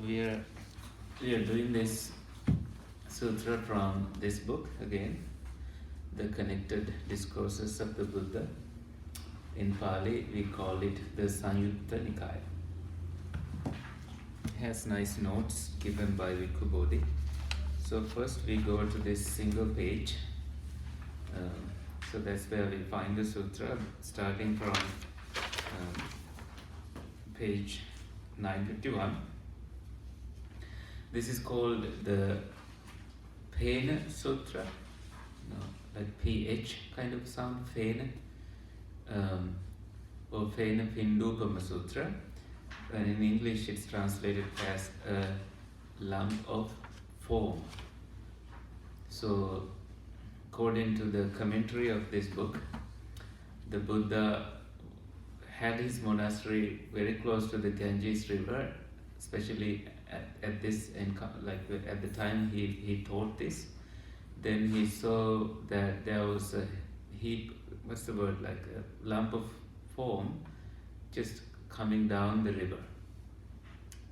we are doing this sutra from this book again, the Connected Discourses of the Buddha. In Pāli, we call it the Saṃyutta Nikāya. It has nice notes given by Bhikkhu Bodhi. So first we go to this single page. So that's where we find the sutra, starting from page 951. This is called the Pheṇa Sutra, like PH kind of sound, Pheṇa, or Pheṇapiṇḍūpama Sutra, and in English it's translated as a lump of form. So, according to the commentary of this book, the Buddha had his monastery very close to the Ganges River, especially at this, like at the time he taught this. Then he saw that there was a heap, what's the word, like a lump of foam just coming down the river.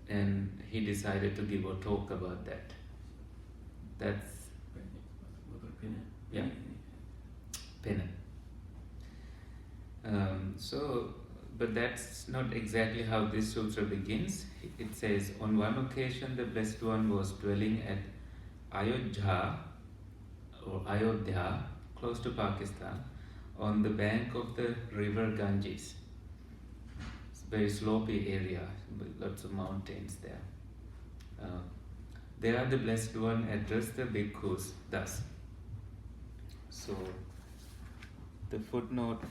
And he decided to give a talk about that. That's, yeah, Pheṇa. But that's not exactly how this sutra begins. It says, on one occasion the Blessed One was dwelling at Ayodhya, close to Pakistan, on the bank of the river Ganges. It's a very slopey area, lots of mountains there. There the Blessed One addressed the bhikkhus thus. So, the footnote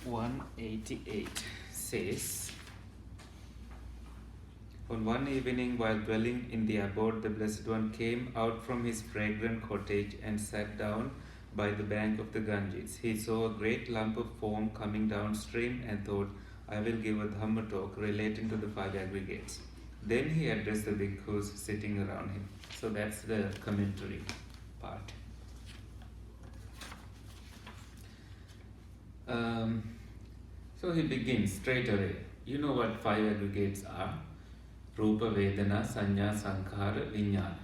188 says, on one evening while dwelling in the abode, the Blessed One came out from his fragrant cottage and sat down by the bank of the Ganges. He saw a great lump of foam coming downstream and thought, I will give a Dhamma talk relating to the 5 aggregates. Then he addressed the bhikkhus sitting around him. So that's the commentary part. So he begins straight away. You know what 5 aggregates are? Rūpa, Vedanā, saññā, sankhārā, viññānaṃ.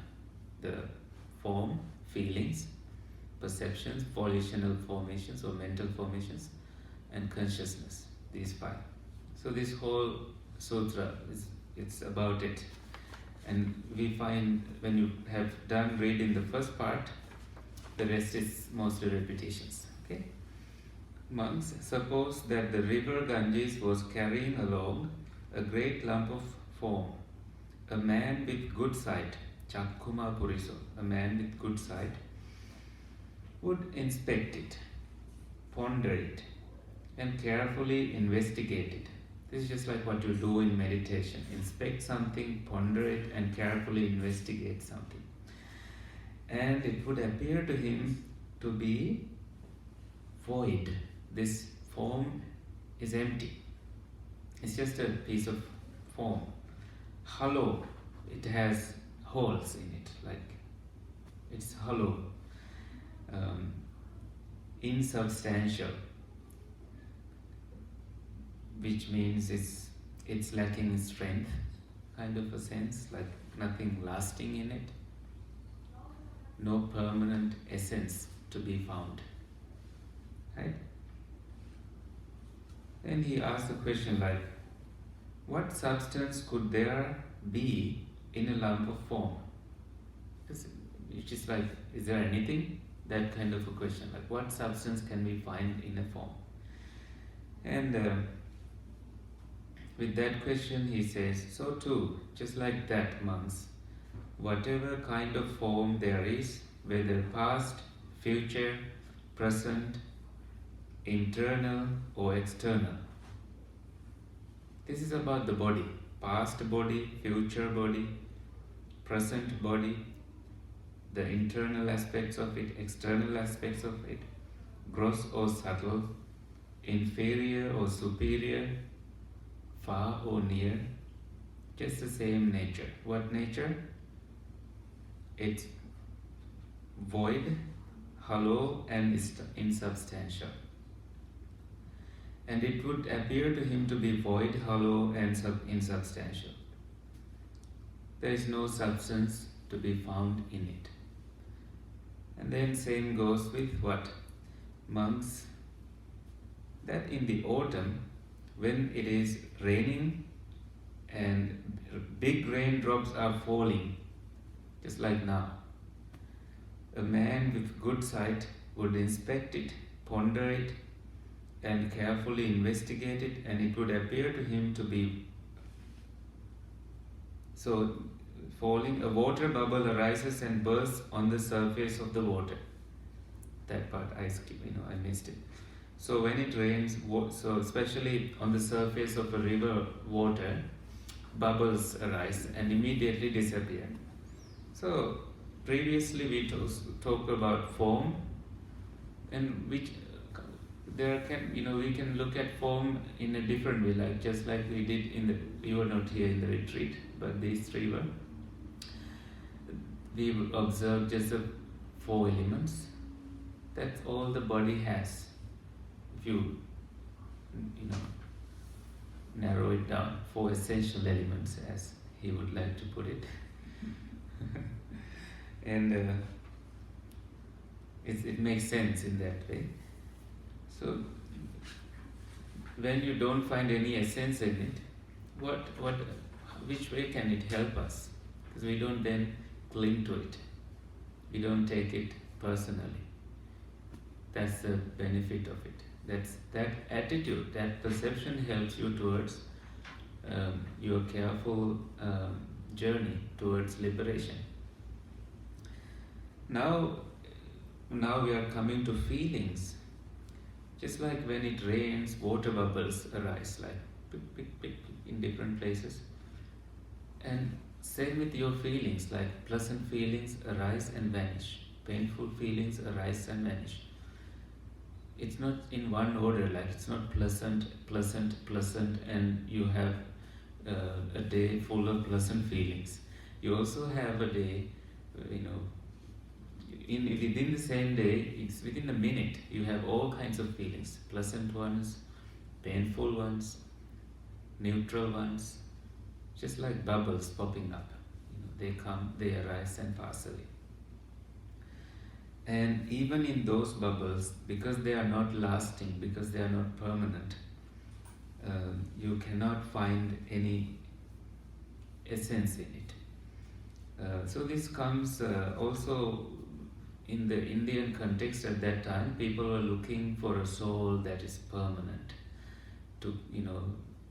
The form, feelings, perceptions, volitional formations or mental formations, and consciousness. These 5. So this whole sutra it's about it. And we find when you have done reading the first part, the rest is mostly repetitions. Okay? Monks, suppose that the river Ganges was carrying along a great lump of foam. A man with good sight, Cakkuma Puriso, a man with good sight, would inspect it, ponder it, and carefully investigate it. This is just like what you do in meditation. Inspect something, ponder it, and carefully investigate something. And it would appear to him to be void. This form is empty. It's just a piece of form. Hollow. It has holes in it, like it's hollow. Insubstantial, which means it's lacking strength, kind of a sense, like nothing lasting in it. No permanent essence to be found. Right? Then he asks the question like, what substance could there be in a lump of foam? It's just like, is there anything? That kind of a question, like what substance can we find in a form? And with that question he says, so too, just like that, monks, whatever kind of form there is, whether past, future, present, internal or external. This is about the body, past body, future body, present body, the internal aspects of it, external aspects of it, gross or subtle, inferior or superior, far or near, just the same nature. What nature? It's void, hollow and insubstantial. And it would appear to him to be void, hollow and insubstantial. there is no substance to be found in it. And then same goes with what? Monks, that in the autumn, when it is raining and big raindrops are falling, just like now, a man with good sight would inspect it, ponder it, and carefully investigate it, and it would appear to him to be so falling. A water bubble arises and bursts on the surface of the water. That part I missed it. So when it rains, so especially on the surface of a river water, bubbles arise and immediately disappear. So previously we talked about form, and which we can look at form in a different way, like just like we did we were not here in the retreat, but these three were. We observed just the 4 elements. That's all the body has. If you narrow it down, 4 essential elements, as he would like to put it. And it makes sense in that way. So when you don't find any essence in it, which way can it help us? Because we don't then cling to it. We don't take it personally. That's the benefit of it. That attitude, that perception helps you towards your careful journey towards liberation. Now we are coming to feelings. Just like when it rains, water bubbles arise, like pick, in different places. And same with your feelings, like pleasant feelings arise and vanish. Painful feelings arise and vanish. It's not in one order, like it's not pleasant, and you have a day full of pleasant feelings. You also have a day, within the same day, it's within a minute, you have all kinds of feelings, pleasant ones, painful ones, neutral ones, just like bubbles popping up. They come, they arise and pass away. And even in those bubbles, because they are not lasting, because they are not permanent, you cannot find any essence in it. So this comes also in the Indian context at that time. People were looking for a soul that is permanent.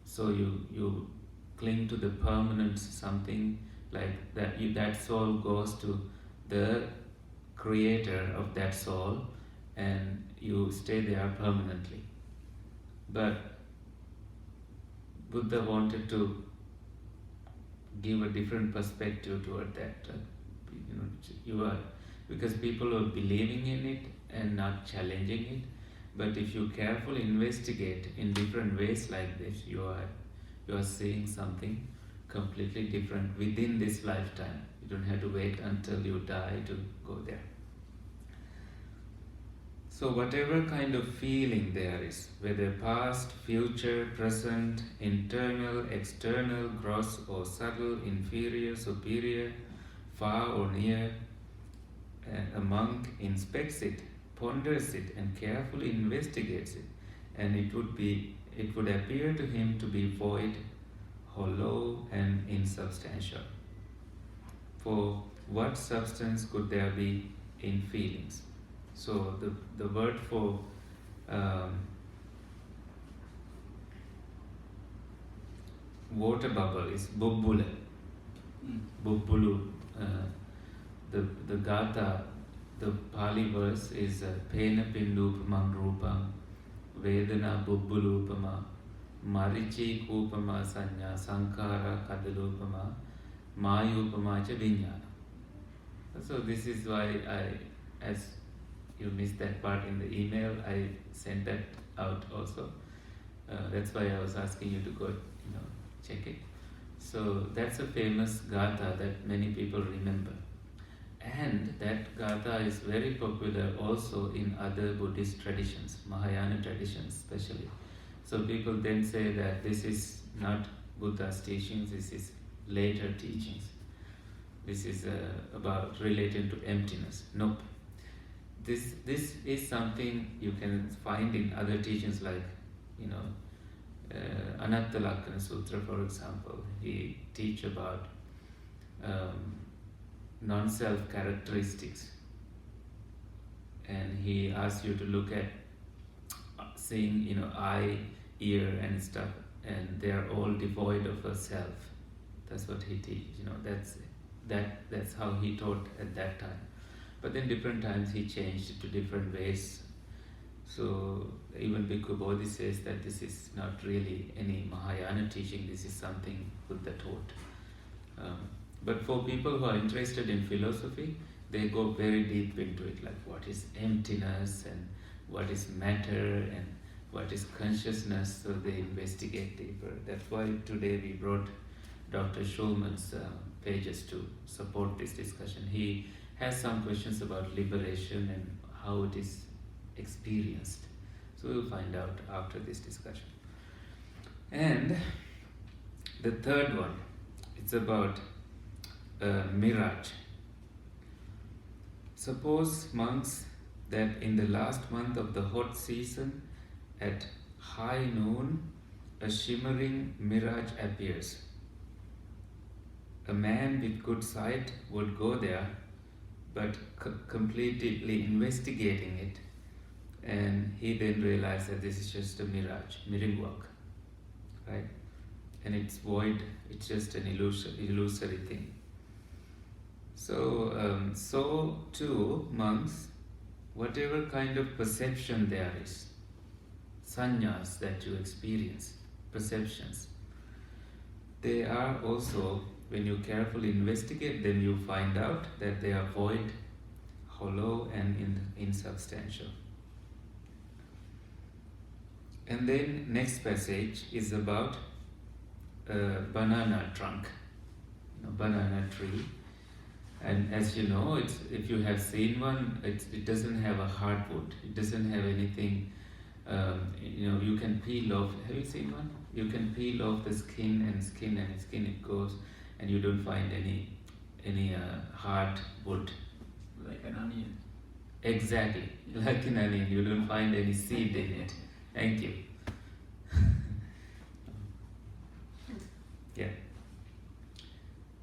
So you cling to the permanent something like that. That soul goes to the creator of that soul, and you stay there permanently. But Buddha wanted to give a different perspective toward that. Because people are believing in it and not challenging it. But if you carefully investigate in different ways like this, you are seeing something completely different within this lifetime. You don't have to wait until you die to go there. So whatever kind of feeling there is, whether past, future, present, internal, external, gross or subtle, inferior, superior, far or near, a monk inspects it, ponders it, and carefully investigates it, and it would appear to him to be void, hollow, and insubstantial. For what substance could there be in feelings? So the word for water bubble is bubbulū. Bubbulū. The gāthā, the Pāli verse is Pheṇapiṇḍūpamaṃ rūpaṃ, Vedanā bubbulūpamā, maricikūpamā saññā, sankhārā kadalūpamā, māyūpamāca viññānaṃ. So this is why as you missed that part in the email, I sent that out also. That's why I was asking you to go, check it. So that's a famous gāthā that many people remember. And that gāthā is very popular also in other Buddhist traditions, Mahayana traditions especially. So people then say that this is not Buddha's teachings, this is later teachings. this is about relating to emptiness. Nope. This is something you can find in other teachings like, Anatta Lakkana Sutra, for example. He teach about non-self characteristics, and he asks you to look at seeing, eye, ear and stuff, and they are all devoid of a self. That's what he teaches. That's how he taught at that time. But then different times he changed it to different ways. So even Bhikkhu Bodhi says that this is not really any Mahayana teaching, this is something Buddha taught. But for people who are interested in philosophy, they go very deep into it, like what is emptiness and what is matter and what is consciousness, so they investigate deeper. That's why today we brought Dr. Schulman's pages to support this discussion. He has some questions about liberation and how it is experienced. So we'll find out after this discussion. And the third one, it's about mirage. Suppose, monks, that in the last month of the hot season, at high noon, a shimmering mirage appears. A man with good sight would go there, but completely investigating it, and he then realized that this is just a mirage, miringwak, right? And it's void, it's just an illusory thing. So too, monks, whatever kind of perception there is, saññās that you experience, perceptions, they are also, when you carefully investigate them, you find out that they are void, hollow and insubstantial. And then next passage is about a banana trunk, banana tree. And as you know, if you have seen one, it doesn't have a hardwood. It doesn't have anything. You can peel off. Have you seen one? You can peel off the skin it goes, and you don't find any hard wood. Like an onion. Exactly, like an onion. You don't find any seed in it. Thank you. Yeah.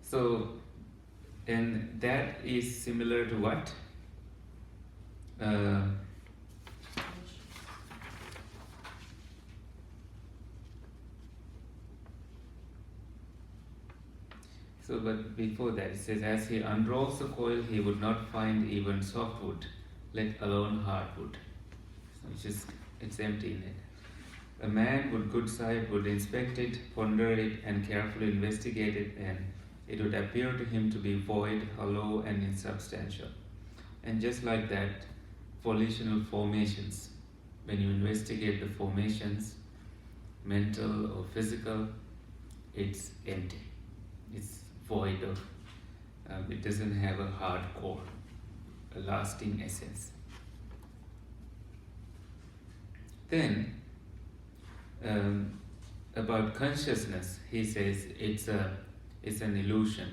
So, and that is similar to what? But before that, it says, as he unrolls the coil, he would not find even softwood, let alone hardwood. So it's empty in it. A man with good sight would inspect it, ponder it, and carefully investigate it, and it would appear to him to be void, hollow, and insubstantial. And just like that, volitional formations, when you investigate the formations, mental or physical, it's empty. It's void of, it doesn't have a hard core, a lasting essence. Then, about consciousness, he says it's an illusion.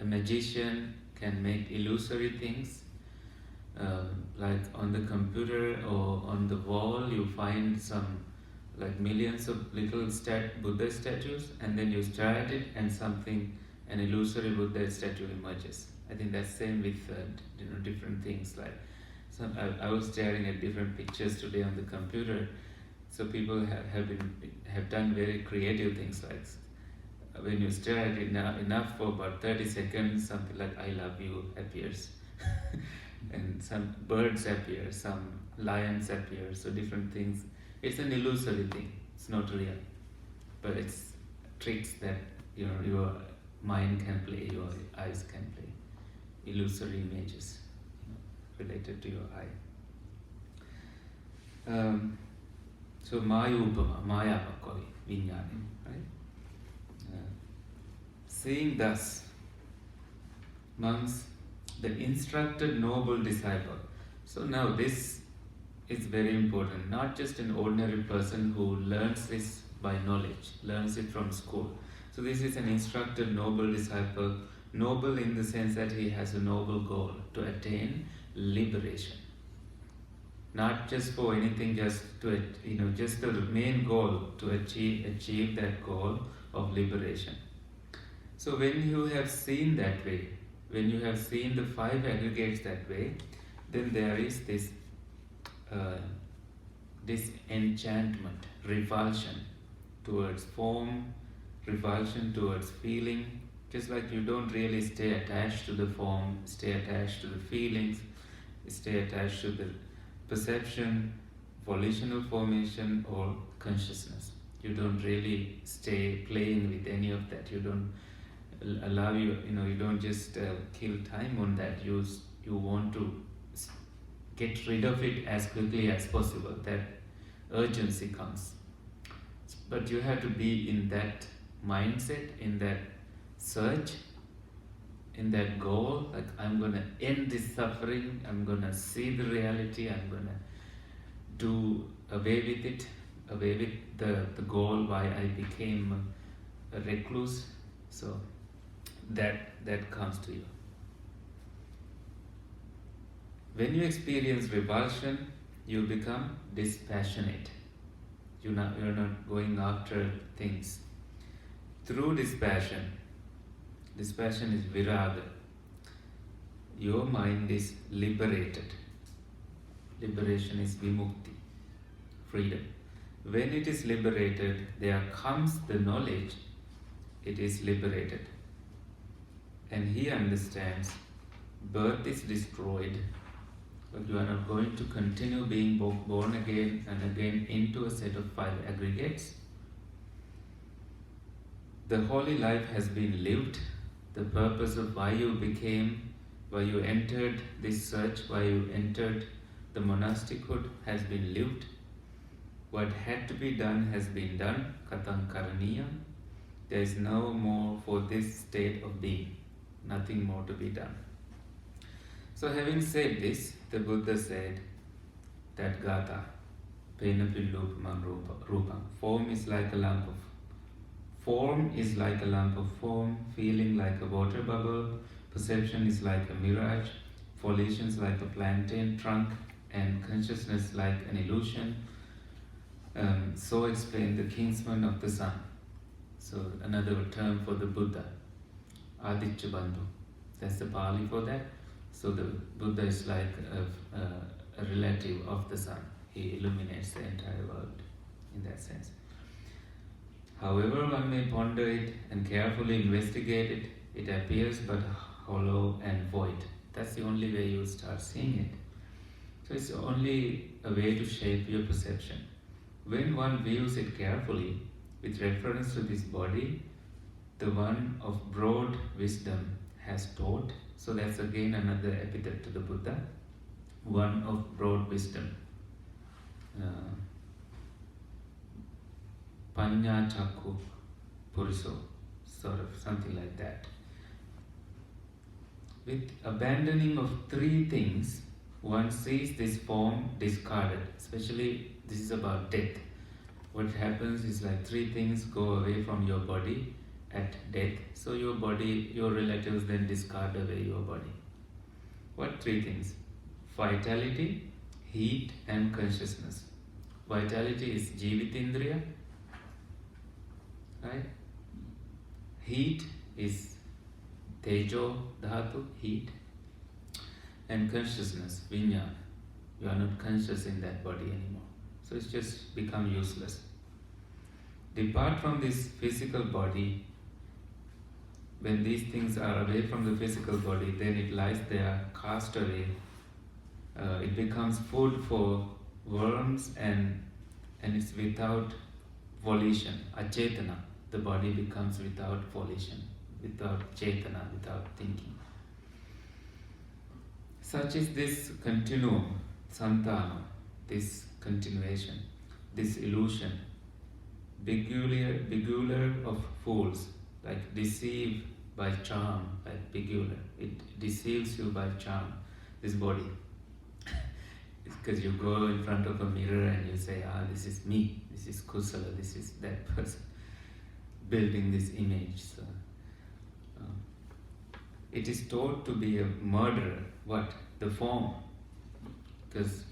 A magician can make illusory things, like on the computer or on the wall you find some like millions of little Buddha statues, and then you stare at it and an illusory Buddha statue emerges. I think that's same with different things. Like I was staring at different pictures today on the computer. So people have done very creative things, like when you stare at it enough for about 30 seconds, something like "I love you" appears, and some birds appear, some lions appear. So different things. It's an illusory thing. It's not real, but it's tricks that your mind can play, your eyes can play, illusory images related to your eye. So māyūpamā, māyāpakoi, viññānaṃ, right? Seeing thus, monks, the instructed noble disciple. So now this is very important. Not just an ordinary person who learns this by knowledge, learns it from school. So this is an instructed noble disciple Noble in the sense that he has a noble goal to attain liberation. Not just for anything, just to, just the main goal to achieve that goal of liberation. So when you have seen that way, when you have seen the five aggregates that way, then there is this disenchantment, revulsion towards form, revulsion towards feeling. Just like you don't really stay attached to the form, stay attached to the feelings, stay attached to the perception, volitional formation, or consciousness. You don't really stay playing with any of that. You don't allow you don't just kill time on that. You want to get rid of it as quickly as possible. That urgency comes. But you have to be in that mindset, in that search, in that goal, like I'm going to end this suffering, I'm going to see the reality, I'm going to do away with it, away with the goal why I became a recluse. So that comes to you. When you experience revulsion, you become dispassionate. You're not going after things. Through dispassion is viraga. Your mind is liberated. Liberation is vimukti, freedom. When it is liberated, there comes the knowledge it is liberated. And he understands birth is destroyed, but you are not going to continue being born again and again into a set of five aggregates. The holy life has been lived. The purpose of why you entered this search, why you entered the monastichood has been lived. What had to be done has been done. Katham karaniyam. There is no more for this state of being. Nothing more to be done. So having said this, the Buddha said that gāthā, Pheṇapiṇḍūpamaṃ rūpaṃ. Form is like a lump of form, feeling like a water bubble, perception is like a mirage, volitions like a plantain trunk, and consciousness like an illusion. So explained the kinsman of the sun. So another term for the Buddha, Aditya Bandhu. That's the Pāli for that. So the Buddha is like a relative of the sun. He illuminates the entire world in that sense. However one may ponder it and carefully investigate it, it appears but hollow and void. That's the only way you start seeing it. So it's only a way to shape your perception. When one views it carefully, with reference to this body, the one of broad wisdom has taught. So that's again another epithet to the Buddha. One of broad wisdom. Paññā chakku puriso, sort of something like that. With abandoning of three things, one sees this form discarded. Especially this is about death. What happens is like three things go away from your body at death. So your body, your relatives then discard away your body. What three things? Vitality, heat, and consciousness. Vitality is jivitindriya, right? Heat is tejo dhatu, heat, and consciousness, viññānaṃ. You are not conscious in that body anymore. So it's just become useless. Depart from this physical body. When these things are away from the physical body, then it lies there, cast away. It becomes food for worms and it's without volition, achetana. The body becomes without volition, without chetana, without thinking. Such is this continuum, sankhārā, this continuation, this illusion, beguiler of fools, like deceive by charm, like beguiler. It deceives you by charm, this body. It's because you go in front of a mirror and you say, this is me, this is Kusala, this is that person, building this image. So, it is taught to be a murderer. What? The form. Because,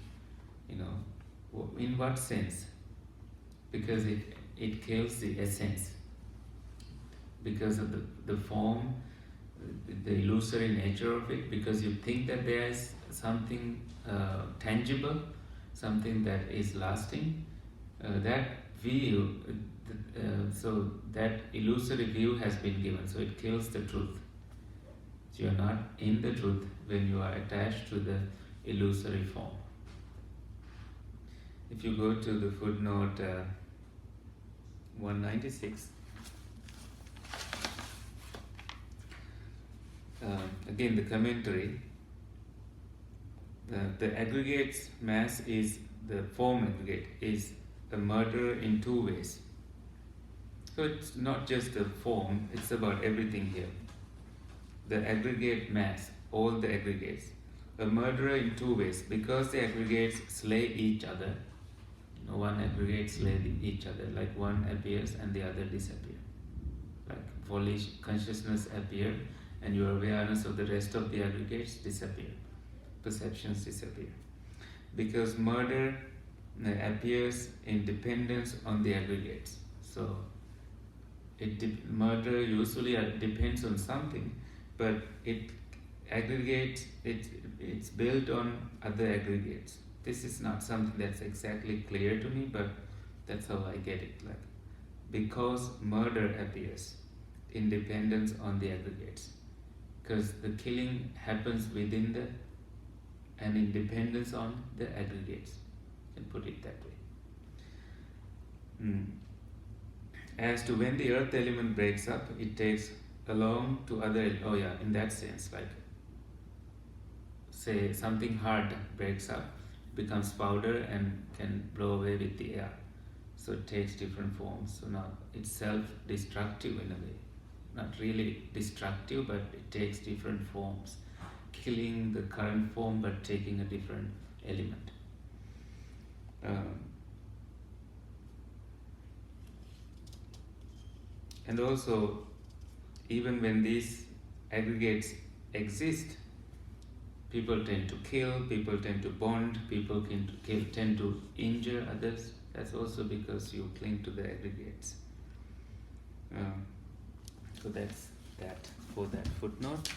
in what sense? Because it kills the essence. Because of the form, the illusory nature of it, because you think that there is something tangible, something that is lasting, that view, so that illusory view has been given, so it kills the truth. So you are not in the truth when you are attached to the illusory form. If you go to the footnote 196, again the commentary, the aggregate's mass is, the form aggregate is a murderer in two ways. So it's not just the form, it's about everything here. The aggregate mass, all the aggregates, a murderer in two ways, because the aggregates slay each other. One aggregate slay each other, like one appears and the other disappear. Like volition, consciousness appear, and your awareness of the rest of the aggregates disappear. Perceptions disappear. Because murder appears in dependence on the aggregates. So murder usually depends on something, but it aggregates, it's built on other aggregates. This is not something that's exactly clear to me, but that's how I get it. Like, because murder appears in dependence on the aggregates, because the killing happens within and in dependence on the aggregates. You can put it that way. As to when the earth element breaks up, it takes along to other, in that sense, like say something hard breaks up, becomes powder and can blow away with the air. So it takes different forms. So now it's self-destructive in a way. Not really destructive, but it takes different forms. Killing the current form, but taking a different element. And also, even when these aggregates exist, people tend to kill, people tend to bond, people tend to injure others. That's also because you cling to the aggregates. So that's that for that footnote.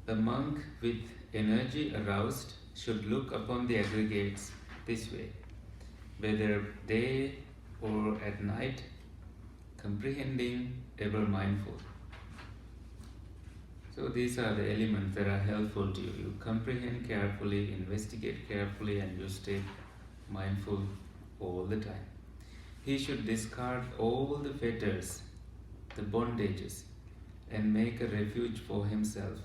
A monk with energy aroused should look upon the aggregates this way, whether day or at night, comprehending, ever mindful. So these are the elements that are helpful to you. You comprehend carefully, investigate carefully, and you stay mindful all the time. He should discard all the fetters, the bondages, and make a refuge for himself.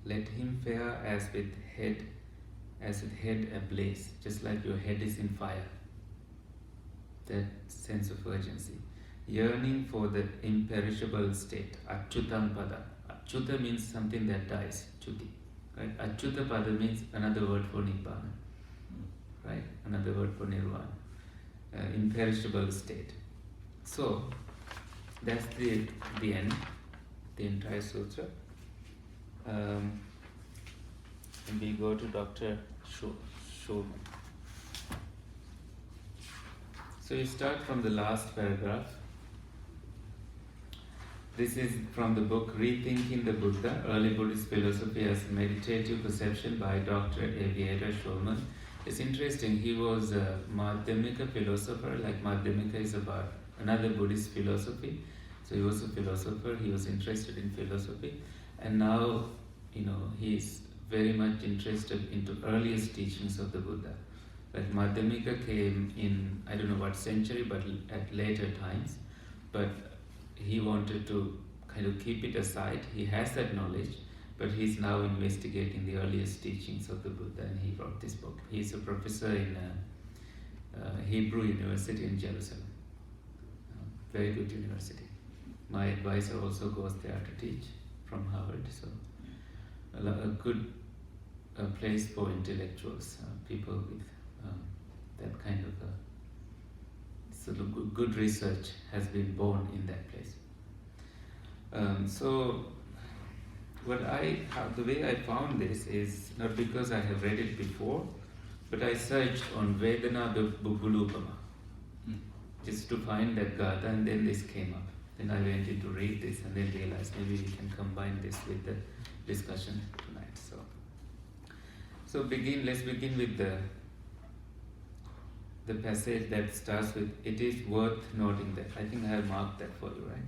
Let him fare as with head ablaze, just like your head is in fire. That sense of urgency. Yearning for the imperishable state, achyutam pada. Achyuta means something that dies, chuti. Right? Achyuta pada means another word for nibbana. Right? Another word for nirvana. Imperishable state. So, that's the end, the entire sutra. And we go to Dr. Schulman. So you start from the last paragraph. This is from the book Rethinking the Buddha, Early Buddhist Philosophy as Meditative Perception by Dr. Aviator Schulman. It's interesting, he was a Madhyamika philosopher, like Madhyamika is about another Buddhist philosophy. So he was a philosopher, he was interested in philosophy. And now, he's very much interested into earliest teachings of the Buddha. Like Madhyamika came in, I don't know what century, but at later times. But he wanted to kind of keep it aside. He has that knowledge, but he's now investigating the earliest teachings of the Buddha, and he wrote this book. He's a professor in Hebrew University in Jerusalem. Very good university. My advisor also goes there to teach from Harvard, so a good place for intellectuals, people with that kind of good research has been born in that place. So, the way I found this is not because I have read it before, but I searched on Vedanā bubbulūpamā just to find that gāthā, and then this came up. Then I went in to read this and then realized maybe we can combine this with the discussion tonight. So let's begin with the passage that starts with, "It is worth noting that." I think I have marked that for you, right?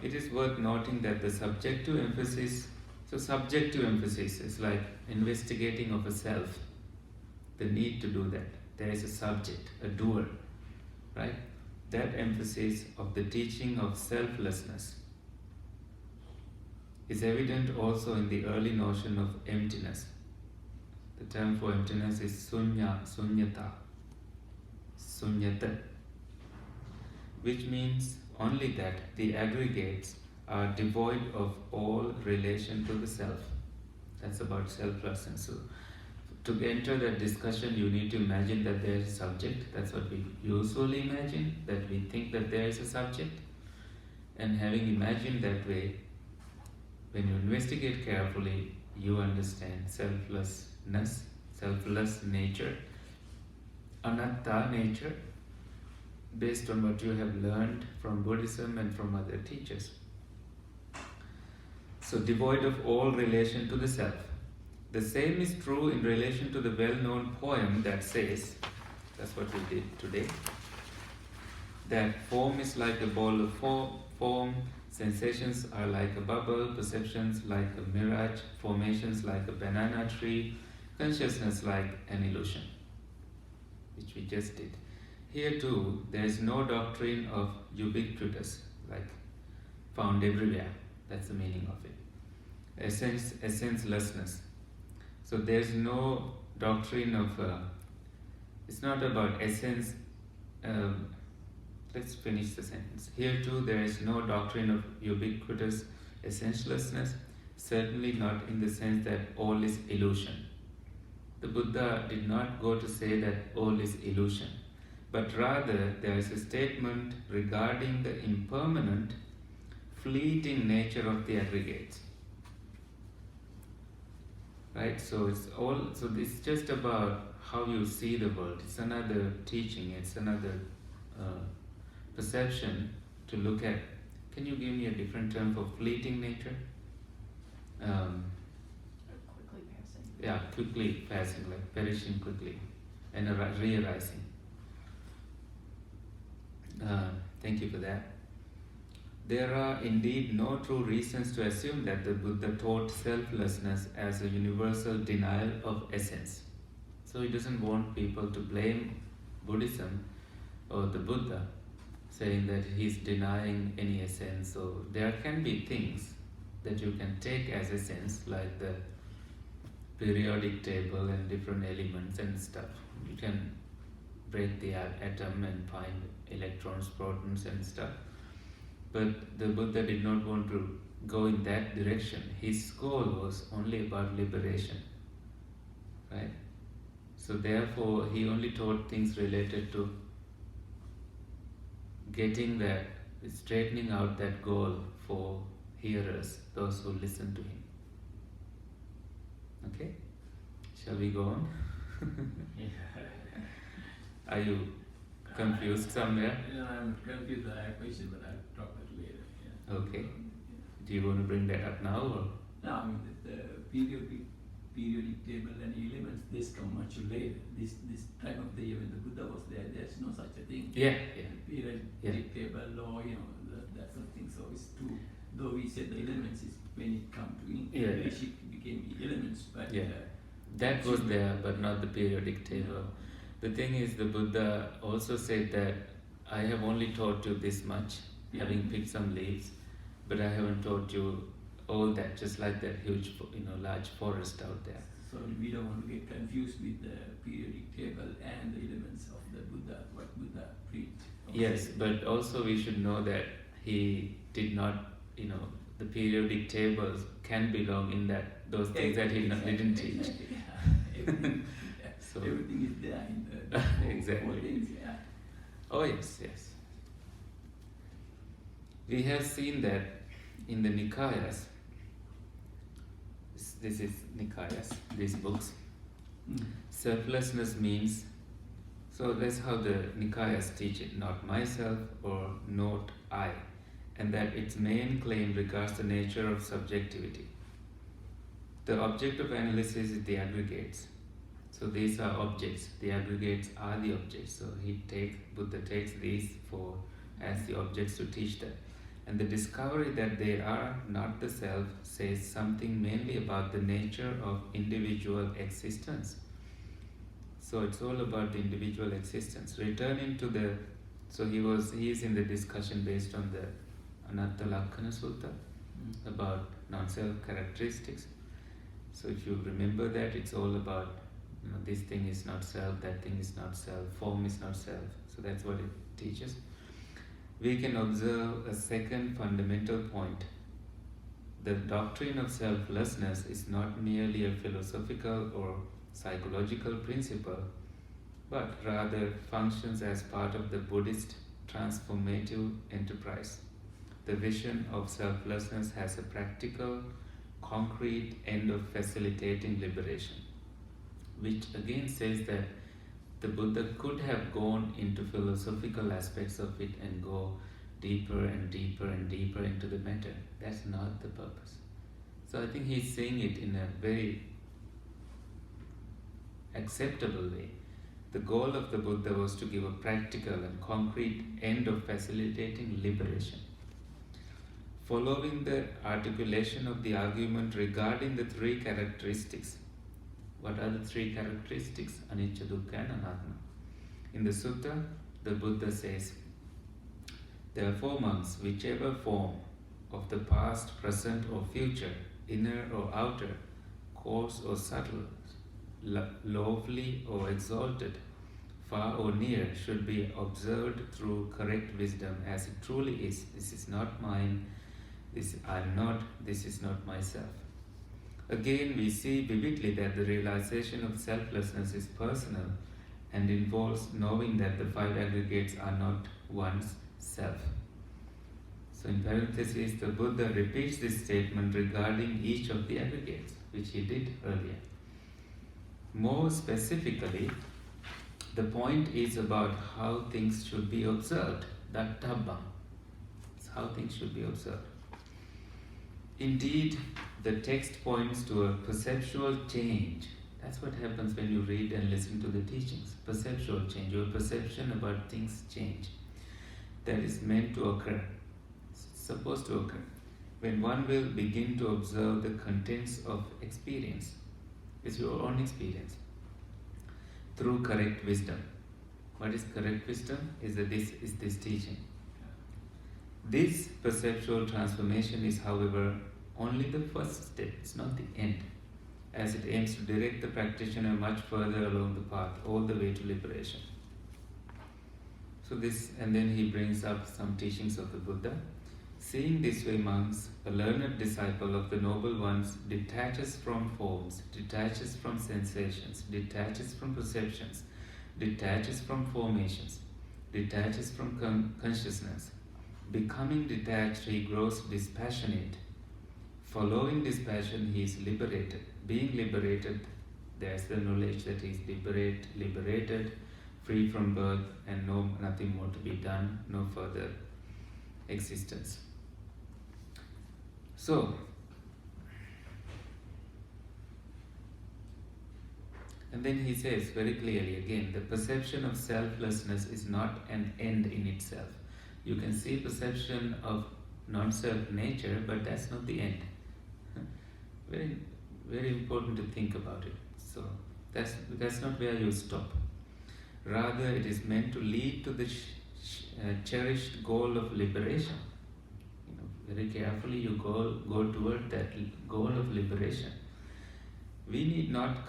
It is worth noting that the subjective emphasis is like investigating of a self, the need to do that. There is a subject, a doer, right? That emphasis of the teaching of selflessness is evident also in the early notion of emptiness. The term for emptiness is saññā, which means only that the aggregates are devoid of all relation to the self. That's about selflessness. So, to enter that discussion, you need to imagine that there is a subject. That's what we usually imagine, that we think that there is a subject. And having imagined that way, when you investigate carefully, you understand selflessness, selfless nature, anatta nature, based on what you have learned from Buddhism and from other teachers. So, devoid of all relation to the self. The same is true in relation to the well-known poem that says, that's what we did today, that form is like a ball of form, sensations are like a bubble, perceptions like a mirage, formations like a banana tree, consciousness like an illusion, which we just did. Here too, there is no doctrine of ubiquitous, like found everywhere. That's the meaning of it. Essencelessness. So there's no doctrine of, it's not about essence. Let's finish the sentence. Here too, there is no doctrine of ubiquitous essentialessness, certainly not in the sense that all is illusion. The Buddha did not go to say that all is illusion, but rather there is a statement regarding the impermanent, fleeting nature of the aggregates. Right? So it's just about how you see the world. It's another teaching, it's another perception to look at. Can you give me a different term for fleeting nature? Quickly passing. Yeah, quickly passing, like perishing quickly and re-arising. Thank you for that. There are indeed no true reasons to assume that the Buddha taught selflessness as a universal denial of essence. So he doesn't want people to blame Buddhism or the Buddha, saying that he's denying any essence. So there can be things that you can take as essence, like the periodic table and different elements and stuff. You can break the atom and find electrons, protons and stuff. But the Buddha did not want to go in that direction. His goal was only about liberation, right? So therefore, he only taught things related to getting that, straightening out that goal for hearers, those who listen to him. Okay? Shall we go on? Are you confused somewhere? I'm confused. I have a question, but I'll talk about it later. Yeah. Okay. Do you want to bring that up now? Or? No, I mean the periodic table and elements, this come much later. This time of the year when the Buddha was there, there's no such a thing. Yeah. Periodic table or that sort of thing. So it's true. Though we said the elements is when it come to English, it became elements, but that was there, but not the periodic table. The thing is, the Buddha also said that I have only taught you this much, having picked some leaves, but I haven't taught you all that, just like that huge, large forest out there. So we don't want to get confused with the periodic table and the elements of the Buddha, what Buddha preached. Yes, but also we should know that he did not, the periodic tables can belong in those things that he didn't teach. Everything is there in the exactly. four things, Oh yes. We have seen that in the Nikāyas, this is Nikāyas, these books, selflessness means, so that's how the Nikāyas teach it, not myself or not I, and that its main claim regards the nature of subjectivity. The object of analysis is the aggregates. So these are objects. The aggregates are the objects. So Buddha takes these as the objects to teach that. And the discovery that they are not the self says something mainly about the nature of individual existence. So it's all about the individual existence. Returning to the, so he is in the discussion based on the Anatta Lakkana Sutta about non-self characteristics. So if you remember that, it's all about, this thing is not self, that thing is not self, form is not self. So that's what it teaches. We can observe a second fundamental point. The doctrine of selflessness is not merely a philosophical or psychological principle, but rather functions as part of the Buddhist transformative enterprise. The vision of selflessness has a practical, concrete end of facilitating liberation, which again says that the Buddha could have gone into philosophical aspects of it and go deeper and deeper and deeper into the matter. That's not the purpose. So I think he's saying it in a very acceptable way. The goal of the Buddha was to give a practical and concrete end of facilitating liberation. Following the articulation of the argument regarding the three characteristics. What are the three characteristics? Anicca, dukkha and anattama. In the sutta, the Buddha says, therefore monks, whichever form of the past, present or future, inner or outer, coarse or subtle, lowly or exalted, far or near, should be observed through correct wisdom as it truly is. This is not mine, this I'm not, this is not myself. Again, we see vividly that the realization of selflessness is personal and involves knowing that the five aggregates are not one's self. So in parentheses, the Buddha repeats this statement regarding each of the aggregates, which he did earlier. More specifically, the point is about how things should be observed, dattabbam. It's how things should be observed. Indeed, the text points to a perceptual change. That's what happens when you read and listen to the teachings. Perceptual change, your perception about things change. That is meant to occur. It's supposed to occur. When one will begin to observe the contents of experience, it's your own experience, through correct wisdom. What is correct wisdom? Is this teaching. This perceptual transformation is, however, only the first step. It's not the end, as it aims to direct the practitioner much further along the path, all the way to liberation. So this, and then he brings up some teachings of the Buddha. Seeing this way, monks, a learned disciple of the Noble Ones detaches from forms, detaches from sensations, detaches from perceptions, detaches from formations, detaches from consciousness. Becoming detached, he grows dispassionate. Following dispassion, he is liberated. Being liberated, there's the knowledge that he is liberated, free from birth, and nothing more to be done, no further existence. So, and then he says very clearly again, the perception of selflessness is not an end in itself. You can see perception of non-self nature, but that's not the end. Very, very important to think about it. So that's not where you stop. Rather, it is meant to lead to the cherished goal of liberation. Very carefully you go toward that goal of liberation. We need not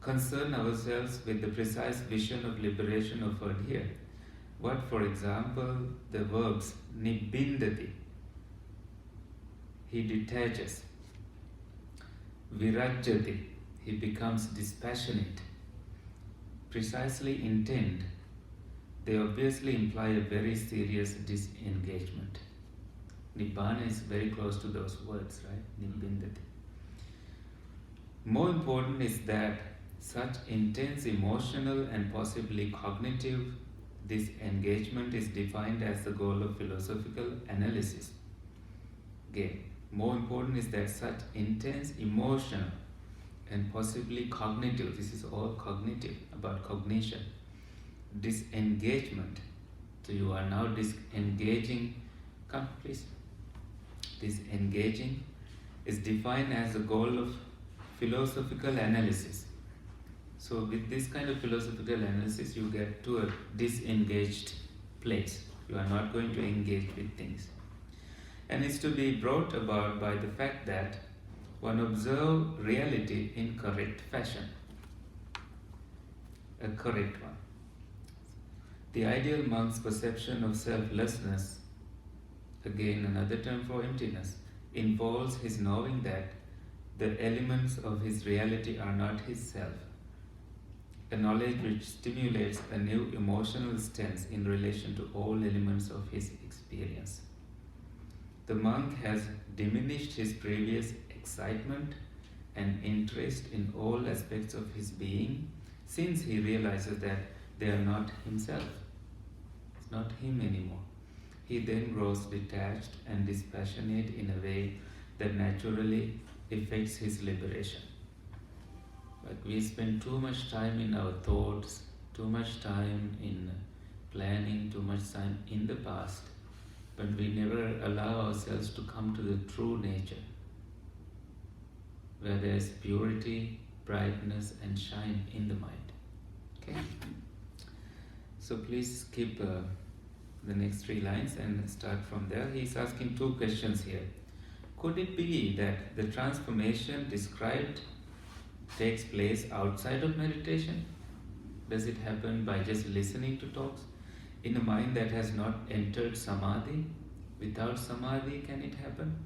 concern ourselves with the precise vision of liberation offered here. What, for example, the verbs nibbindati, he detaches, virajjati, he becomes dispassionate, precisely intend, they obviously imply a very serious disengagement. Nibbana is very close to those words, right? Nibbindati. More important is that such intense emotional and possibly cognitive disengagement is defined as the goal of philosophical analysis. Again, more important is that such intense emotional and possibly cognitive, this is all cognitive, about cognition, disengagement. So you are now disengaging, come please, disengaging is defined as the goal of philosophical analysis. So with this kind of philosophical analysis, you get to a disengaged place. You are not going to engage with things. And it's to be brought about by the fact that one observes reality in correct fashion. A correct one. The ideal monk's perception of selflessness, again another term for emptiness, involves his knowing that the elements of his reality are not his self. A knowledge which stimulates a new emotional stance in relation to all elements of his experience. The monk has diminished his previous excitement and interest in all aspects of his being, since he realizes that they are not himself. It's not him anymore. He then grows detached and dispassionate in a way that naturally affects his liberation. But we spend too much time in our thoughts, too much time in planning, too much time in the past, but we never allow ourselves to come to the true nature, where there is purity, brightness and shine in the mind. Okay? So please keep the next 3 lines and start from there. He is asking 2 questions here. Could it be that the transformation described takes place outside of meditation? Does it happen by just listening to talks? In a mind that has not entered samadhi? Without samadhi, can it happen?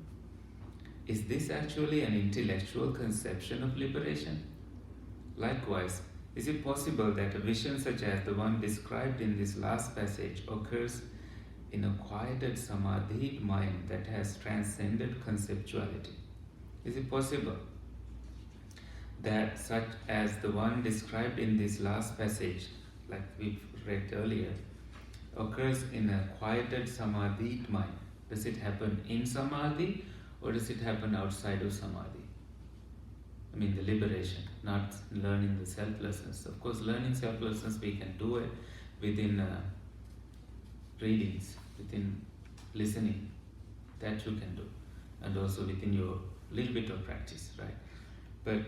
Is this actually an intellectual conception of liberation? Likewise, is it possible that a vision such as the one described in this last passage occurs in a quieted samadhi mind that has transcended conceptuality? Is it possible that such as the one described in this last passage, like we read earlier, occurs in a quieted samadhi mind? Does it happen in samadhi or does it happen outside of samadhi? I mean the liberation, not learning the selflessness. Of course, learning selflessness we can do it within readings, within listening. That you can do. And also within your little bit of practice, right? But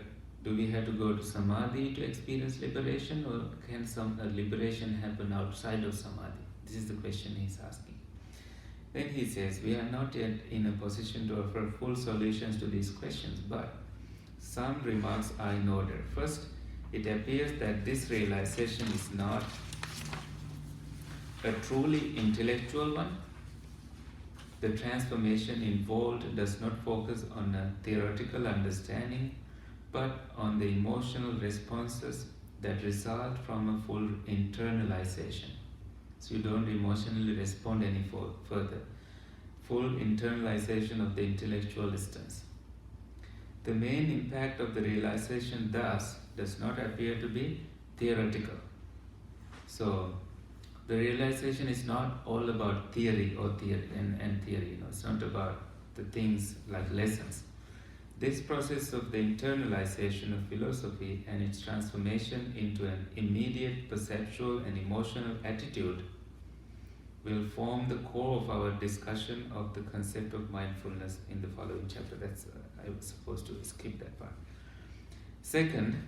do we have to go to samadhi to experience liberation, or can some liberation happen outside of samadhi? This is the question he's asking. Then he says, we are not yet in a position to offer full solutions to these questions, but some remarks are in order. First, it appears that this realization is not a truly intellectual one. The transformation involved does not focus on a theoretical understanding, but on the emotional responses that result from a full internalization. So you don't emotionally respond any further. Full internalization of the intellectual instance. The main impact of the realization thus does not appear to be theoretical. So the realization is not all about theory or theory. It's not about the things like lessons. This process of the internalization of philosophy and its transformation into an immediate perceptual and emotional attitude will form the core of our discussion of the concept of mindfulness in the following chapter. I was supposed to skip that part. Second,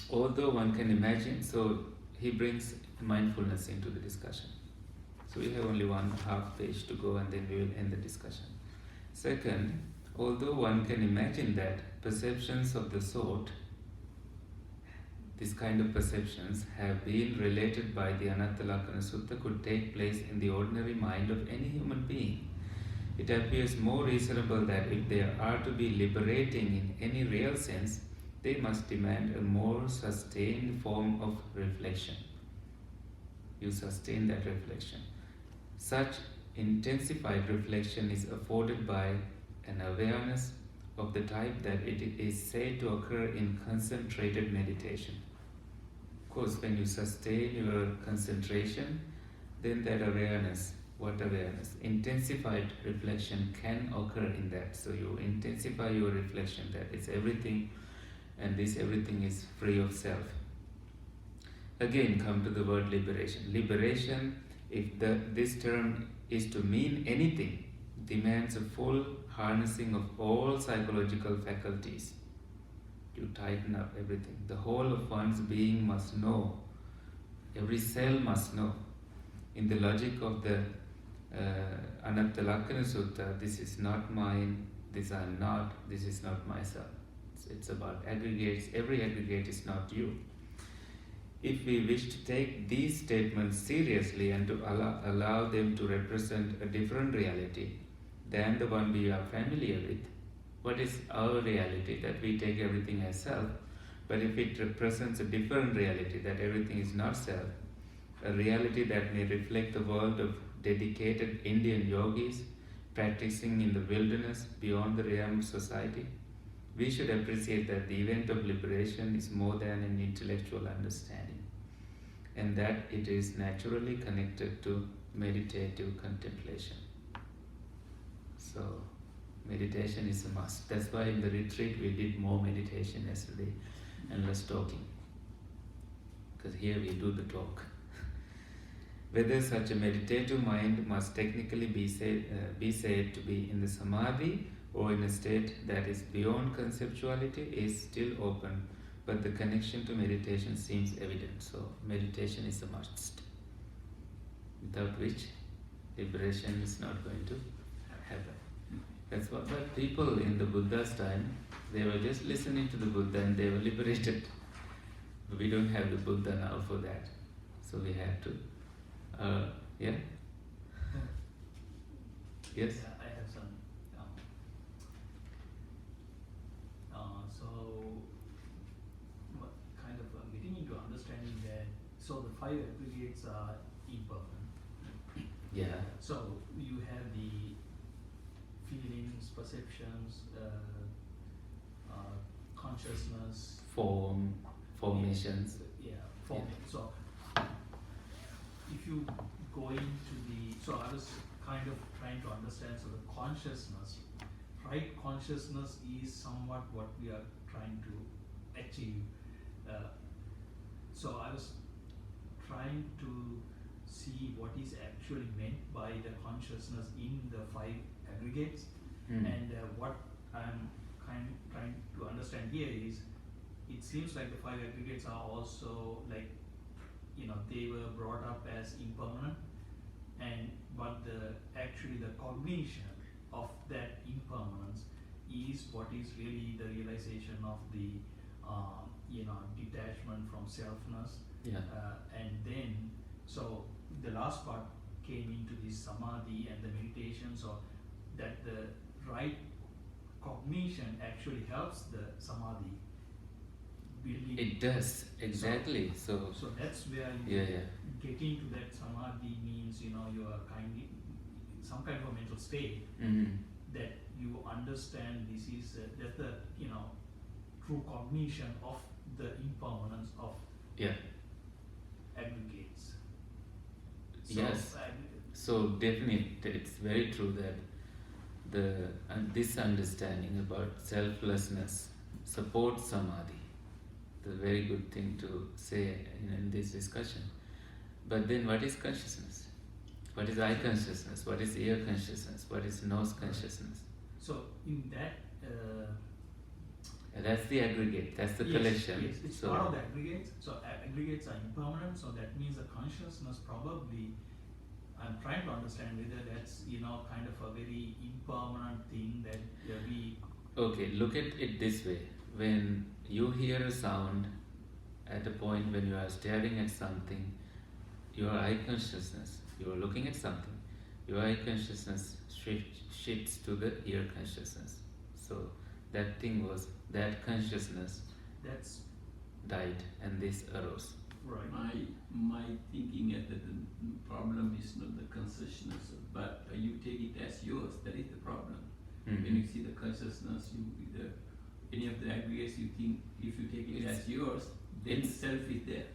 although one can imagine, so he brings mindfulness into the discussion. So we have only 1/2 page to go and then we will end the discussion. Second, although one can imagine that perceptions of the sort, this kind of perceptions, have been related by the Anatta-lakkhana Sutta, could take place in the ordinary mind of any human being, it appears more reasonable that if they are to be liberating in any real sense, they must demand a more sustained form of reflection. You sustain that reflection. Such intensified reflection is afforded by an awareness of the type that it is said to occur in concentrated meditation. Of course, when you sustain your concentration, then that awareness, what awareness? Intensified reflection can occur in that. So you intensify your reflection that it's everything, and this everything is free of self. Again, come to the word liberation. Liberation, if this term is to mean anything, demands a full harnessing of all psychological faculties. You tighten up everything. The whole of one's being must know. Every cell must know. In the logic of the Anatta Lakkana Sutta, this is not mine, this I am not, this is not myself. It's about aggregates. Every aggregate is not you. If we wish to take these statements seriously and to allow them to represent a different reality than the one we are familiar with, what is our reality? That we take everything as self. But if it represents a different reality, that everything is not self, a reality that may reflect the world of dedicated Indian yogis practicing in the wilderness beyond the realm of society, we should appreciate that the event of liberation is more than an intellectual understanding, and that it is naturally connected to meditative contemplation. So, meditation is a must. That's why in the retreat we did more meditation yesterday and less talking, because here we do the talk. Whether such a meditative mind must technically be said to be in the samadhi or in a state that is beyond conceptuality is still open, but the connection to meditation seems evident. So meditation is a must, without which liberation is not going to happen. That's what. But people in the Buddha's time, they were just listening to the Buddha and they were liberated. We don't have the Buddha now for that, so we have to. Yeah. Yes. Yeah, I have some. So, kind of getting into understanding that. So the 5 aggregates are impermanent. Yeah. So you have the feelings, perceptions, consciousness, Formations. Yeah, forming. Yeah. So if you go into the, so I was kind of trying to understand, so the consciousness, right? Consciousness is somewhat what we are trying to achieve. So I was trying to see what is actually meant by the consciousness in the 5 aggregates, and what I'm trying to understand here is, it seems like the 5 aggregates are also like, they were brought up as impermanent, but actually the cognition of that impermanence is what is really the realization of the detachment from selfness. Yeah. And then, so the last part came into this samadhi and the meditation, so that the right cognition actually helps the samadhi building. It does, exactly. So that's where you yeah. getting to that samadhi means, you are some kind of a mental state that you understand this is that's the true cognition of the impermanence of aggregates. So, Yes. So definitely, it's very true that this understanding about selflessness supports samadhi. It's a very good thing to say in this discussion. But then, what is consciousness? What is eye consciousness? What is ear consciousness? What is nose consciousness? So in that. That's the aggregate. That's the collection. Yes, it's part of the aggregates. So aggregates are impermanent. So that means the consciousness probably. I'm trying to understand whether that's kind of a very impermanent thing that we. Okay, look at it this way. When you hear a sound, at a point when you are staring at something, your eye consciousness, you are looking at something, your eye consciousness shifts to the ear consciousness. So that consciousness that's died and this arose. right. My thinking that the problem is not the consciousness, but you take it as yours. That is the problem. Mm-hmm. When you see the consciousness, any of the aggregates, you think if you take it as yours, then self is there.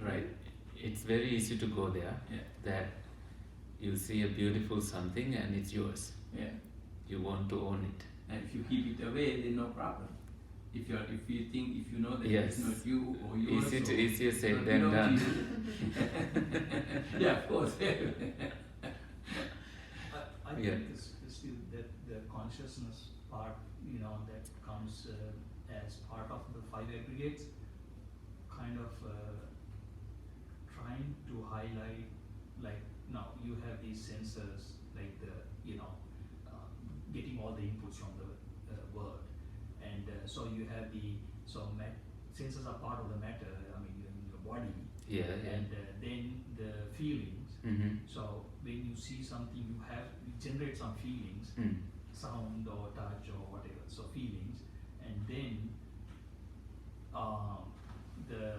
Right. It's very easy to go there. Yeah. That you see a beautiful something and it's yours. Yeah. You want to own it. And if you keep it away, then no problem. If you know that Yes. it's not you or yours, Easier said not than belong to done. you. Yeah, of course. I Yeah. think it's still that the consciousness part, that comes as part of the five aggregates, kind of trying to highlight, like now you have these sensors, like the, getting all the inputs from the world, and so you have sensors are part of the matter. I mean, in your body, Yeah. and then the feelings. Mm-hmm. So when you see something, you generate some feelings, sound or touch or whatever. So feelings, and then the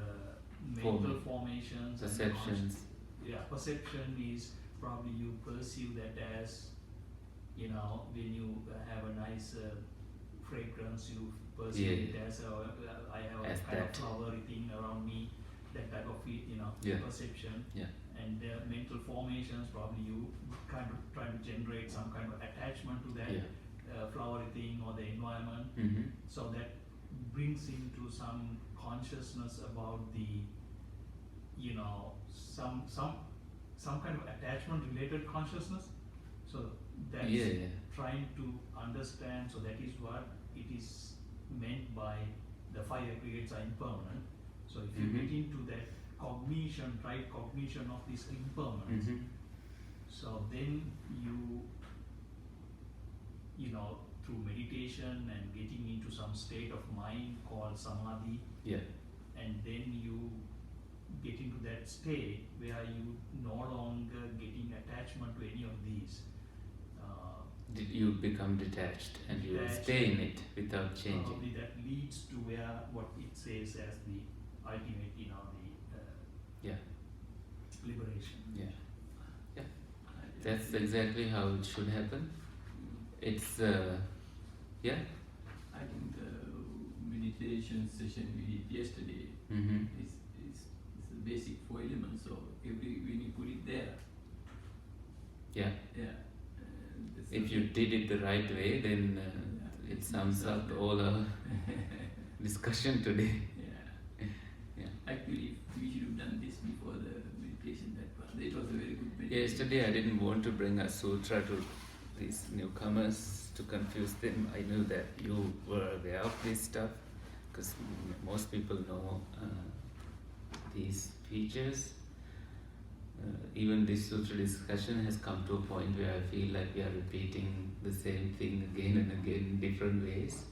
mental formations, Perceptions. Perception is probably you perceive that as, when you have a nice fragrance, you perceive it as I have As a kind that. of flowery thing around me, that type of perception. Yeah. And the mental formations, probably you kind of try to generate some kind of attachment to that flowery thing or the environment. Mm-hmm. So that brings into some consciousness about the, some kind of attachment related consciousness. So that's trying to understand. So that is what it is meant by the five aggregates are impermanent. So if you get into that cognition, right cognition of this impermanence, so then you through meditation and getting into some state of mind called samadhi, and then you get into that state where you no longer getting attachment to any of these. You become detached and you stay in it without changing. Probably that leads to where what it says as the ultimate, the liberation. Yeah. That's exactly how it should happen. It's I think the meditation session we did yesterday is the basic 4 elements. So when you put it there, if you did it the right way, then it sums up all our discussion today. Actually, we should have done this before the meditation. It was a very good meditation. Yesterday I didn't want to bring a sutra to these newcomers to confuse them. I knew that you were aware of this stuff because most people know these features. Even this sutra discussion has come to a point where I feel like we are repeating the same thing again and again in different ways,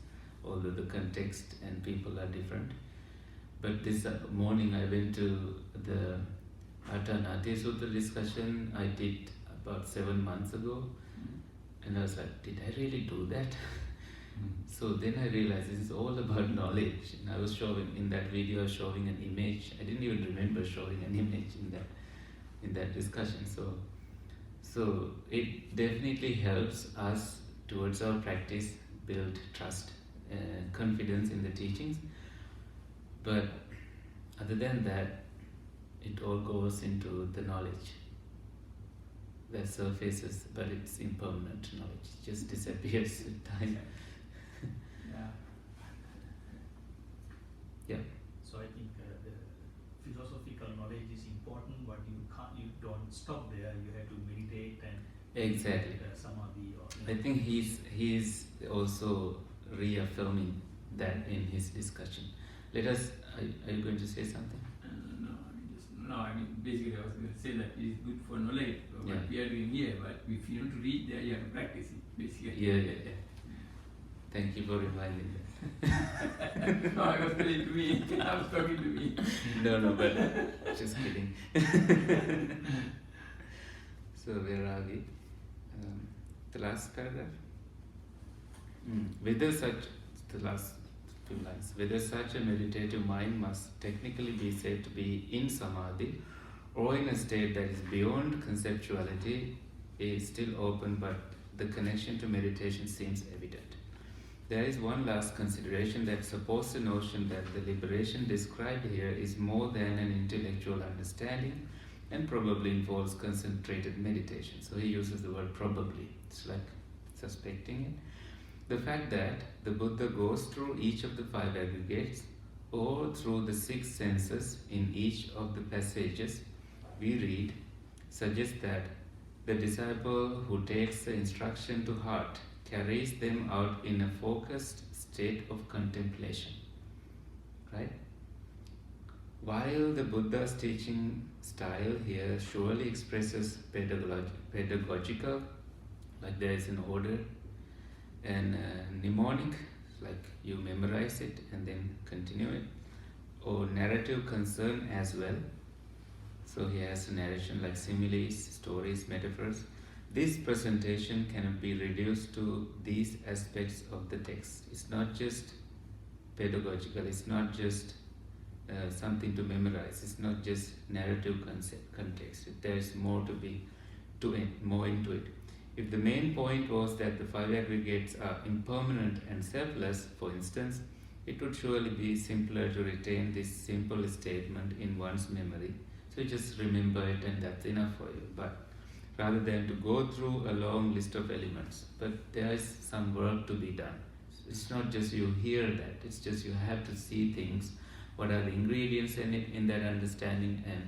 although the context and people are different. But this morning I went to the Attanati Sutra discussion I did about 7 months ago, and I was like, did I really do that? So then I realized this is all about knowledge. And I was showing in that video, showing an image. I didn't even remember showing an image in that discussion. So it definitely helps us towards our practice build trust and confidence in the teachings. But other than that, it all goes into the knowledge that surfaces, but it's impermanent knowledge. It just disappears with time. So I think the philosophical knowledge is important, but you don't stop there. You have to meditate and Exactly. Samadhi. I think he's also reaffirming that in his discussion. Let us. Are you going to say something? Basically I was going to say that it is good for knowledge, what we are doing here, but if you want to read there, you have to practice it, basically. Yeah. Thank you for reminding me. No, I was telling to me, I was talking to me. No, but just kidding. So where are we? The last paragraph? Whether such, the last few lines. Whether such a meditative mind must technically be said to be in samadhi or in a state that is beyond conceptuality is still open, but the connection to meditation seems evident. There is one last consideration that supports the notion that the liberation described here is more than an intellectual understanding and probably involves concentrated meditation. So he uses the word probably. It's like suspecting it. The fact that the Buddha goes through each of the 5 aggregates or through the 6 senses in each of the passages we read suggests that the disciple who takes the instruction to heart carries them out in a focused state of contemplation. Right? While the Buddha's teaching style here surely expresses pedagogical, like there is an order, and mnemonic, like you memorize it and then continue it, or narrative concern as well. So he has a narration like similes, stories, metaphors. This presentation cannot be reduced to these aspects of the text. It's not just pedagogical, it's not just something to memorize, it's not just narrative context. There's more more into it. If the main point was that the 5 aggregates are impermanent and selfless, for instance, it would surely be simpler to retain this simple statement in one's memory. So you just remember it and that's enough for you. But rather than to go through a long list of elements. But there is some work to be done. It's not just you hear that, it's just you have to see things, what are the ingredients in it, in that understanding, and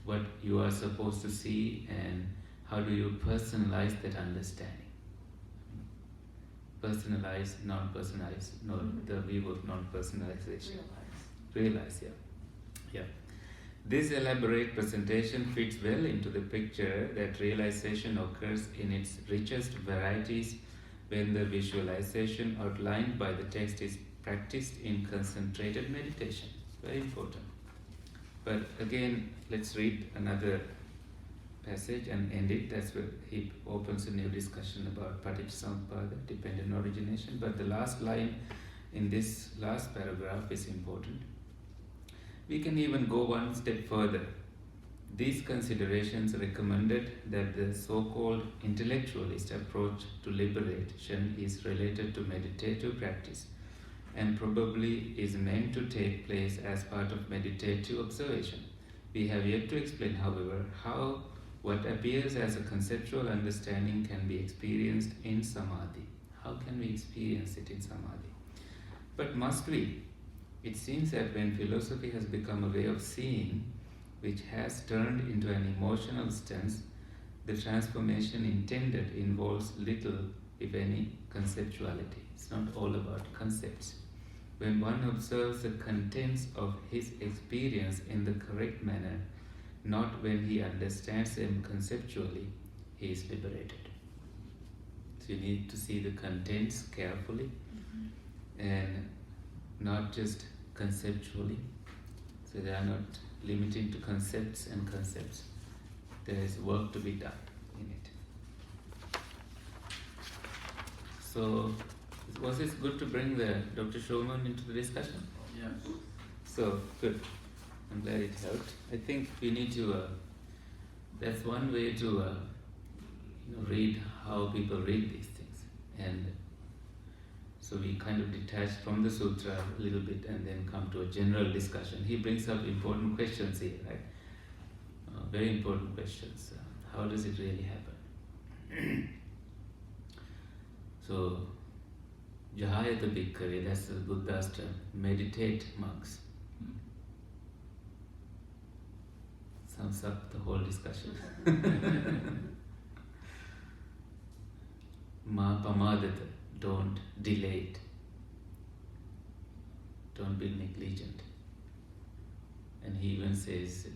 what you are supposed to see, and how do you personalize that understanding. Personalize, non-personalize, no, the view of non-personalization. Realize, yeah. This elaborate presentation fits well into the picture that realization occurs in its richest varieties when the visualization outlined by the text is practiced in concentrated meditation. Very important. But again, let's read another passage and end it. That's where he opens a new discussion about paticcasamuppada, dependent origination. But the last line in this last paragraph is important. We can even go one step further. These considerations recommended that the so-called intellectualist approach to liberation is related to meditative practice and probably is meant to take place as part of meditative observation. We have yet to explain, however, how what appears as a conceptual understanding can be experienced in samadhi. How can we experience it in samadhi? But must we? It seems that when philosophy has become a way of seeing, which has turned into an emotional stance, the transformation intended involves little, if any, conceptuality. It's not all about concepts. When one observes the contents of his experience in the correct manner, not when he understands them conceptually, he is liberated. So you need to see the contents carefully and not just conceptually. So they are not limiting to concepts and concepts. There is work to be done in it. So, was it good to bring the Dr. Shulman into the discussion? Yeah. So, good. I'm glad it helped. I think we need to, that's one way to read how people read these things. And so we kind of detach from the sutra a little bit and then come to a general discussion. He brings up important questions here, right? Very important questions. How does it really happen? So, Jahayata Bhikkhave, that's the Buddha's term, meditate monks. Sums up the whole discussion. Ma pamadata, don't delay it. Don't be negligent. And he even says,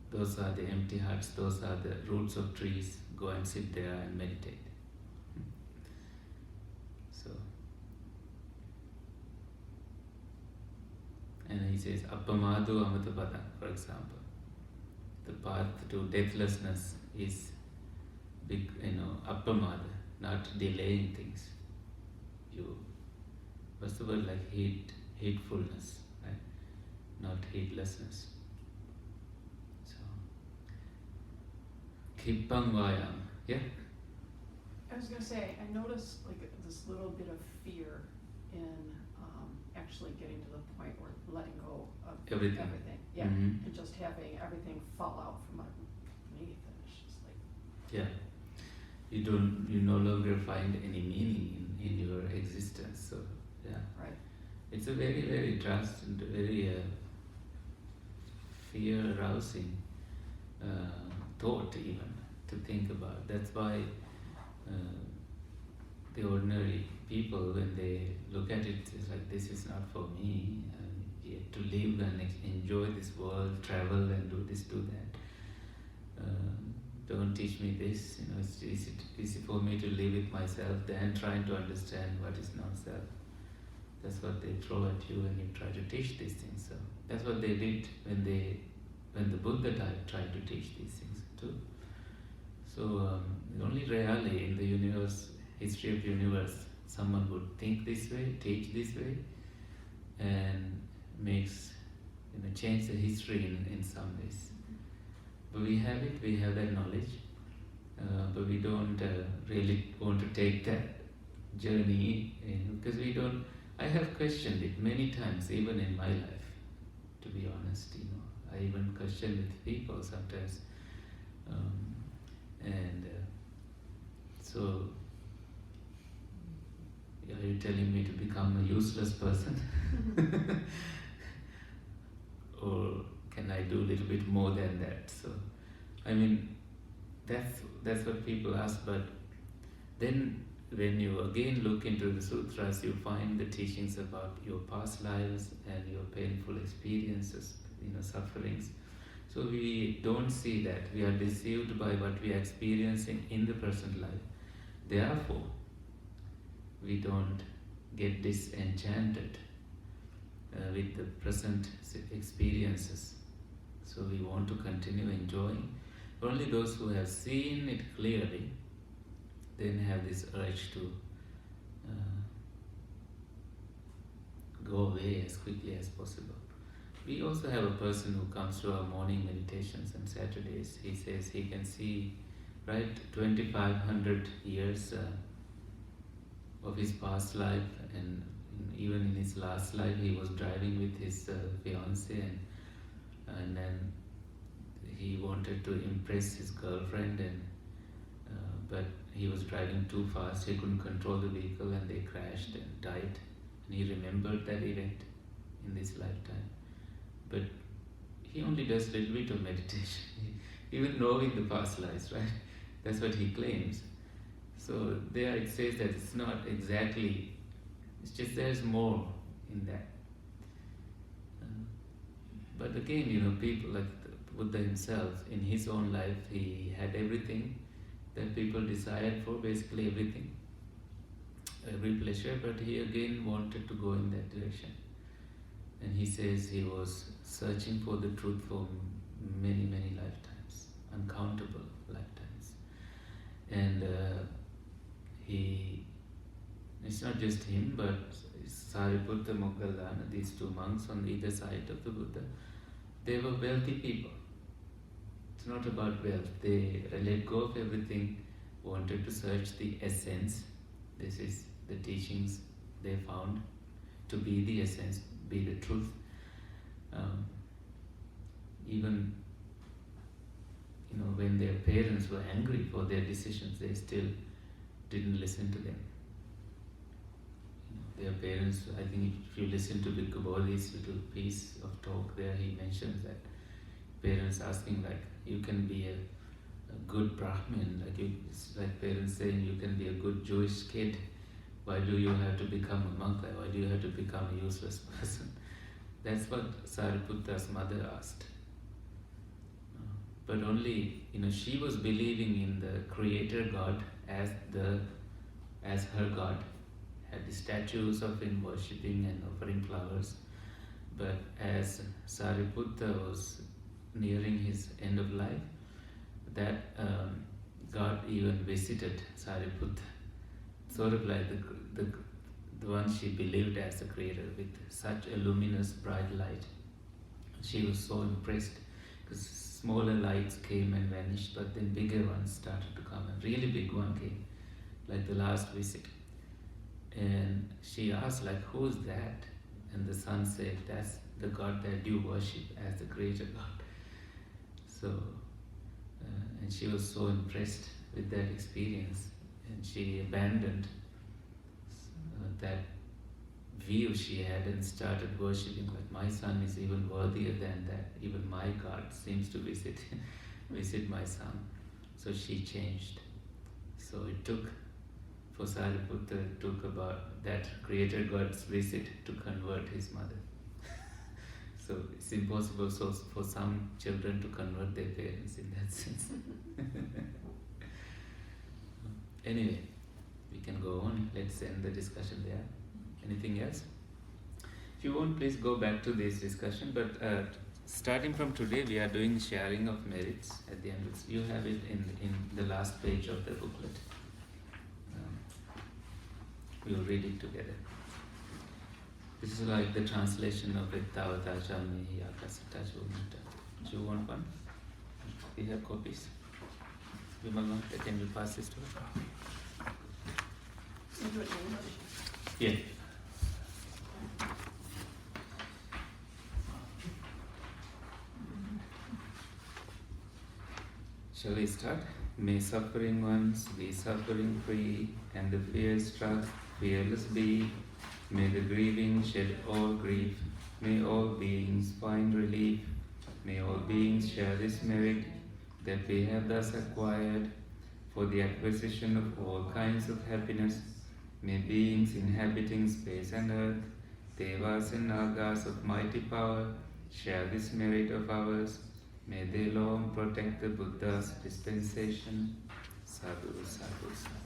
those are the empty huts, those are the roots of trees, go and sit there and meditate. So, and he says, Appamādhu Amatapada, for example. The path to deathlessness is big, appamada, not delaying things. You what's the word, like hatefulness, right? Not heedlessness. So, Kippangvayam, yeah? I was going to say, I noticed like this little bit of fear in actually getting to the point where letting go of Everything. Yeah, Mhm. and just having everything fall out from underneath, and it's just like, Yeah. You no longer find any meaning in your existence. So, yeah. right. It's a very, very trust and very fear-arousing thought even to think about. That's why the ordinary people, when they look at it, it's like, this is not for me. Yet to live and enjoy this world, travel and do this, do that. Don't teach me this. It's easy for me to live with myself than trying to understand what is non-self. That's what they throw at you when you try to teach these things. So that's what they did when the Buddha tried to teach these things too. So only rarely in the history of universe, someone would think this way, teach this way, and change the history in some ways. But we have it, we have that knowledge, but we don't really want to take that journey, because I have questioned it many times, even in my life, to be honest. I even question with people sometimes, so are you telling me to become a useless person? Or can I do a little bit more than that? So, that's what people ask. But then, when you again look into the sutras, you find the teachings about your past lives and your painful experiences, sufferings. So we don't see that. We are deceived by what we are experiencing in the present life. Therefore, we don't get disenchanted with the present experiences. So we want to continue enjoying. Only those who have seen it clearly then have this urge to go away as quickly as possible. We also have a person who comes to our morning meditations on Saturdays. He says he can see, 2,500 years of his past life, and even in his last life he was driving with his fiancée, and then he wanted to impress his girlfriend, but he was driving too fast. He couldn't control the vehicle and they crashed and died. And he remembered that event in this lifetime. But he only does a little bit of meditation, even knowing the past lives, right? That's what he claims. So there it says that it's not exactly, it's just there's more in that. But again, people like Buddha himself, in his own life, he had everything that people desired for, basically everything, every pleasure, but he again wanted to go in that direction. And he says he was searching for the truth for many, many lifetimes, uncountable lifetimes. And it's not just him, but Sariputta, Moggallana, these two monks on either side of the Buddha, they were wealthy people. It's not about wealth. They let go of everything, wanted to search the essence. This is the teachings they found to be the essence, be the truth. Even when their parents were angry for their decisions, they still didn't listen to them. Their parents, I think if you listen to Bhikkhu Bodhi's little piece of talk there, he mentions that parents asking you can be a good Brahmin, it's like parents saying you can be a good Jewish kid. Why do you have to become a monk? Why do you have to become a useless person? That's what Sariputta's mother asked. But only, she was believing in the Creator God as her God, had the statues of him worshipping and offering flowers. But as Sariputta was nearing his end of life, that God even visited Sariputta, sort of like the one she believed as the creator, with such a luminous bright light. She was so impressed because smaller lights came and vanished, but then bigger ones started to come. A really big one came, like the last visit. And she asked, like, who's that? And the son said, that's the God that you worship as the creator God. So, and she was so impressed with that experience, and she abandoned that view she had and started worshipping, like, my son is even worthier than that. Even my God seems to visit my son. So she changed. So it took, for Sariputta, it took about that creator God's visit to convert his mother. So it's impossible for some children to convert their parents in that sense. Anyway, we can go on. Let's end the discussion there. Anything else? If you want, please go back to this discussion. But starting from today, we are doing sharing of merits at the end. You have it in the last page of the booklet. We'll read it together. This is like the translation of it. Do you want one? We have copies. Vimala, can you pass this to us? You do it in English. Yeah. Shall we start? May suffering ones be suffering free, and the fear-struck fearless be. May the grieving shed all grief. May all beings find relief. May all beings share this merit that we have thus acquired for the acquisition of all kinds of happiness. May beings inhabiting space and earth, devas and nagas of mighty power, share this merit of ours. May they long protect the Buddha's dispensation. Sadhu, sadhu, sadhu.